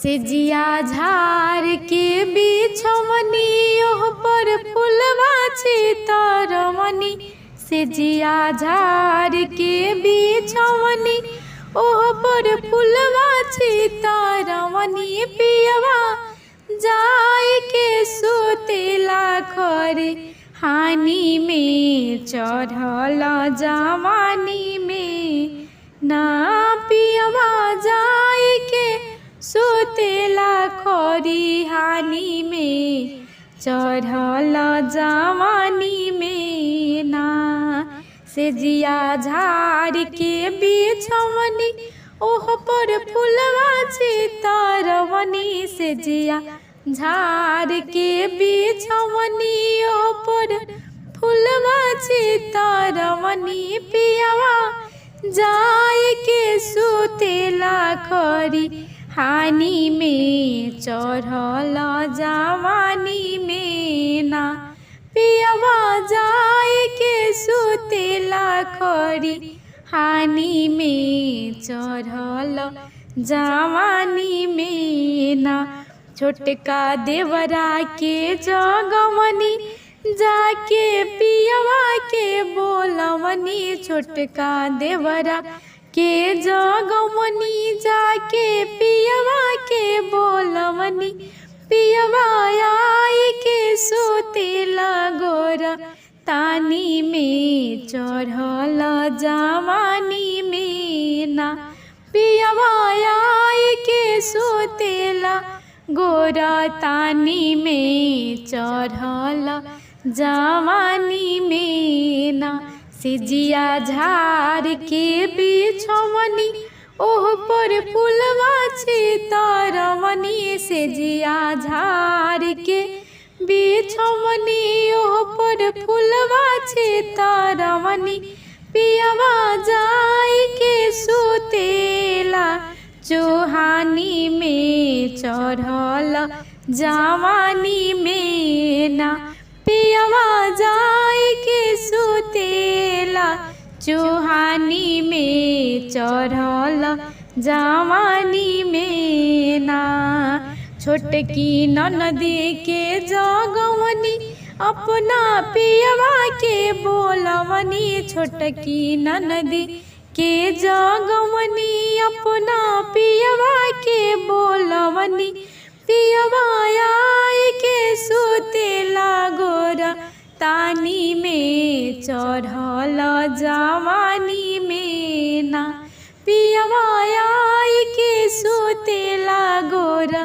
से जिया झार के बिछमनी ओह पर फुलवा चितरमनी से जिया झार के बिछमनी ओह पर फुलवा चितरमनी पियवा जाय के सुतेला खरे हानि में चढ़ल जवानी में ना पियवा जाय के सुतेला खरी हानि में चढ़ल जवानी में ना से जिया झार के बिछमनी ओह पर फुलवा चितरमनी से जिया झार के बिछमनी ओह पर फुलवा चितरमनी पियवा जाय के सुतेला खरी हानि में चढ़ल जवानी में ना पियवा जाय के सुतेला खरी हानि में चढ़ल जवानी में ना छोटका देवरा के जगमनी जाके पियवा के बोलमनी छोटका देवरा के जगमनी जाके पियवा के बोलमनी पियवा आय के सुतेला गोरा तानी में चढ़ल जवानी में ना पियवा आय के सुतेला गोरा तानी में चढ़ल जवानी में ना से जिया झार के बिछमनी ओह पर फुलवा चितरमनी से जिया झार के बिछमनी ओह पर फुलवा चितरमनी पियवा जाय के सुतेला चूहानी में चढ़ल जवानी में ना पियवा जाय के सुतेला चूहानी में चढ़ल जवानी में ना छोटकी ननदी के जगमनी अपना पियवा के बोलमनी छोटकी ननदी के जगमनी अपना पियवा के बोलमनी पियवा आय के सुतेला गोरा तानी में चढ़ल जवानी में ना पियवा आय के सुतेला गोरा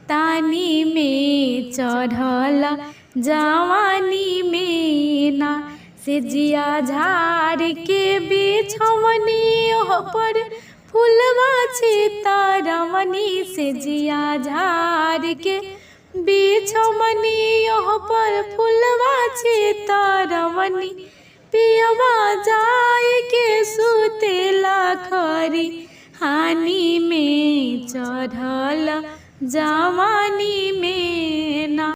तानी में चढ़ल जवानी में ना से जिया झार के बिछमनी ओह पर फुलवा चितरमनी से जिया झार के बिछमनी ओह पर फुलवा चितरमनी पियवा जाय के सुतेला खरी हानि में चढ़ल जवानी में